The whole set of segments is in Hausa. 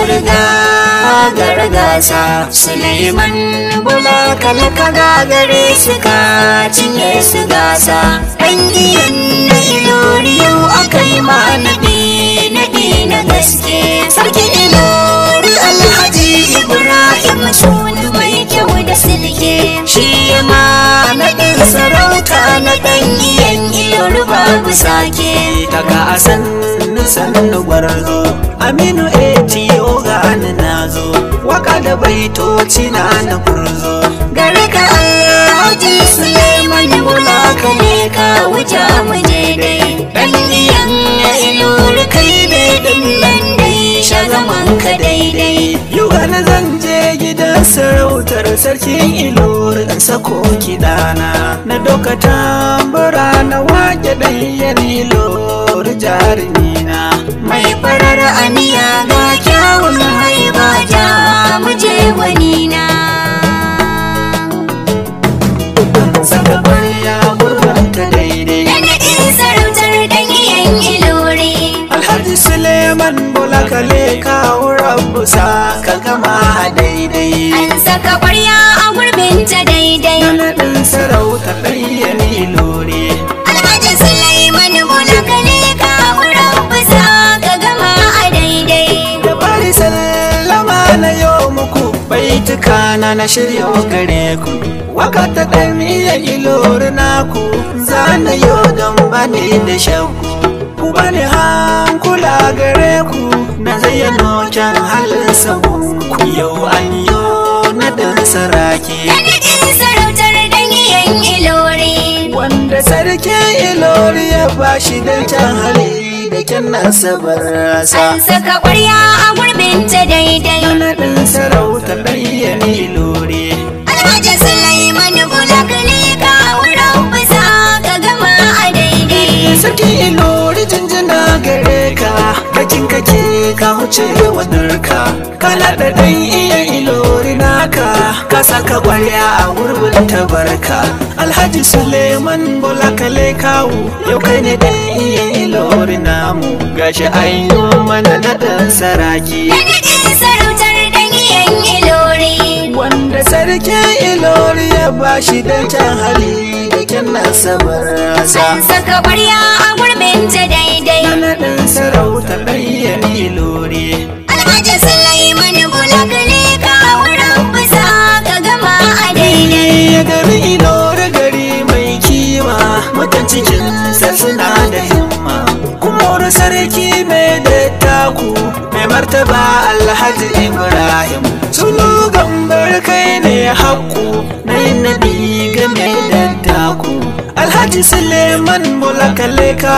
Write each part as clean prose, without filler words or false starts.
ilori gargasa Suleiman Bula Kalaka gagare suka cinye su gasa ɗan iyan na ilori yau aka yi ma naɗi na gaske sarki ilori Alhaji Ibrahim sunu mai kyau da silke shi ma naɗin sarauta na ɗan iyan ilori babu sake daga asan sannu gwarzo Aminu ATO ga nazo waka da baitoci na furzo gare ka Alhaji Suleiman Bula Kalaka wuce mu daidai dan iyan ilori kai daidai nan dai shagaman ka daidai yau gana zan je gidan sarautar sarkin ilori dan sako kidana na doka tambura na wake dan yan ilori jarumina mai farar aniya ga kyawun haiba ja muje wani na saka barya gurbanta daidai naɗin sarautar dan iyan ilori Alhaji Suleiman Bula Kalaka rabbu sa ka gama daidai an saka ƙwarya a gurbinta daidai naɗin sarauta dan yan ilori Alhaji Suleiman Bula Kalaka rabbu sa ka gama a daidai da bari sallama na yau muku baituka na shirya gare ku waka ta ɗarmiyar ilori naku zana yau don bani da shakku ku bani hankula gare ku na zayyano kyan halin sabonku yau an yi na ɗan saraki naɗin sarautar dan iyan ilori wanda sarkin ilori ya bashi don can hali da kyan nasabar rasa an saka ƙwarya a gurbinta daidai naɗin sarauta ɗayyar ilori Alhaji Suleiman Bula Kalaka rabbu sa ka gama a daidai sarki ilori jinjina gare ka bakin kake ka huce wadarka kana da ɗan iya ilori naka ka saka ƙwarya a gurbin tabarka Alhaji Suleiman Bula Kalaka yau kai ne ɗan iya ilori namu gashi ayyo mana naɗin saraki naɗin sarautar dan iyan ilori wanda sarkin ilori ya bashi don can hali da kyan nasabar rasa an saka ƙwarya a gurbinta daidai naɗin sarauta ɗayyar ilori Alhaji Suleiman Bula Kalaka rabbu sa ka gama a daidai ya gari ilori gari mai kima mutan cikinsa suna da himma kuma wani sarki mai dattaku mai martaba Alhaji Ibrahim sulu gambar kai ne haƙƙu na yin naɗi game da dattaku Alhaji Suleiman Bula Kalaka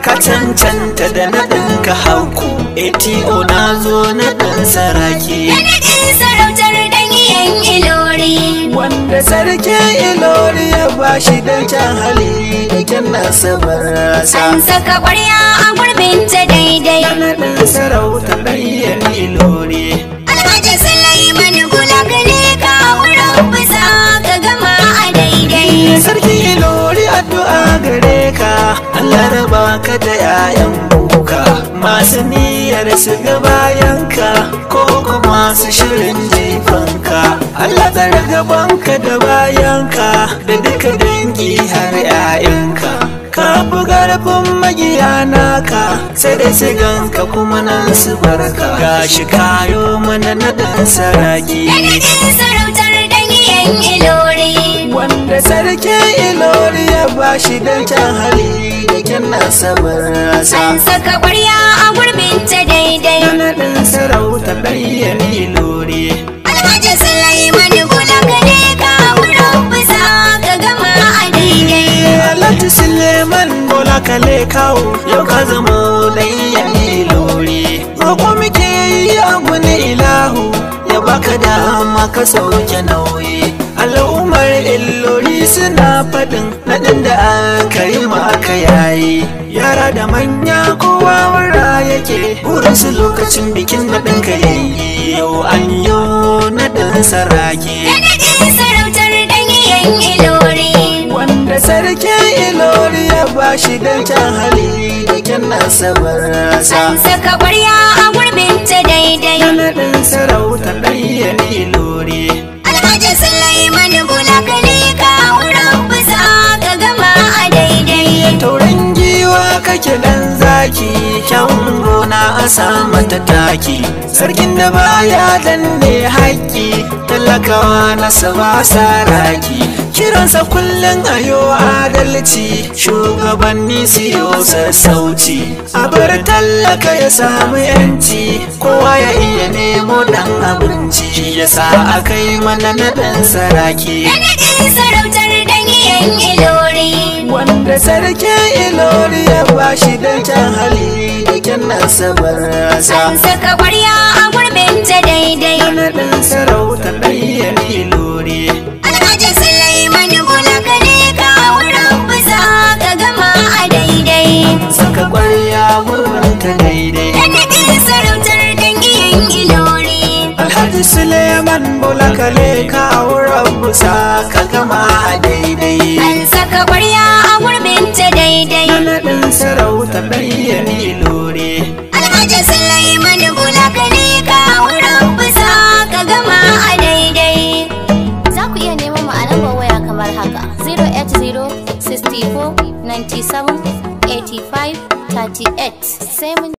ka cancanta da naɗin ka haƙƙu ATO na zo naɗin saraki naɗin sarautar dan iyan ilori wanda sarkin ilori ya bashi don can hali da kyan nasabar rasa an saka ƙwarya a gurbinta daidai naɗin sarauta ɗayyar ilori Alhaji Suleiman Bula Kalaka rabbu sa ka gama a daidai sarki ilori addu'a gare ka Allah raba ka da 'ya'yan buka masu niyyar su ga bayanka ko kuma su shirin jefanka Allah tsare gabanka da bayanka da duka dangi har 'ya'yanka ka fi ƙarfin magiya naka sai dai su ganka kuma nan su barka gashi kayo mana naɗin saraki naɗin sarautar dan iyan ilori wanda sarkin ilori ya bashi don can hali da kyan nasabar rasa an saka ƙwarya a gurbinta daidai naɗin sarauta ɗayyar ilori Alhaji Suleiman Bula Kalaka rabbu sa ka gama a daidai Alhaji Suleiman Bula Kalaka yau ka zama ɗayyar ilori roƙo muke yi a guni ilahu ya baka dama ka sauke nauyi al'ummar illoli suna faɗin naɗin da aka yi maka yayi yara da manya kowa wara yake burinsu lokacin bikin naɗin ka yayi yau an yi naɗin saraki naɗin sarautar dan iyan ilori wanda sarkin ilori ya bashi don can hali da kyan nasabar rasa an saka ƙwarya a gurbinta ta daidai. Naɗin sarauta ɗaya lori. Alhaji Sulaiman Bulakale ka wurin buza ka gama a daidai. Tauren giwa kake dan zaki, kyawun gona a sama ta taki. Sarkin da baya danne haƙƙi, talakawa na saba saraki. Kiransa kullum ayo adalci, shugabanni siyo sassauci. A bar tallaka ya samu yanci, kowa ya iya nemo dan abinci. Yasa aka yi mana naɗin saraki. Naɗin sarautar dangiyan Ilori. Wanda sarkin Ilori ya bashi da kyan hali da kyan nasabarsa. An saka ƙwarya a gurbin ta daidai. Naɗin sarautar ɗayan Ilori. Alhaji Sulaiman Bulakale ka wurin buza ka gama a daidai. Saka ƙwarya wurin ta daidai. Naɗin sarautar dangiyan Ilori. Alhaji Suleiman Bulakale ka wurin busa ka gama a daidai. An saka ƙwarya a gurbin ta daidai. Naɗin sarautar ɗayan Ilori. Alhaji Sulaiman Bulakale ka wurin buza ka gama a daidai. Za ku iya neman mu a lambar waya kamar haka 080 64 97 85 38 sai mun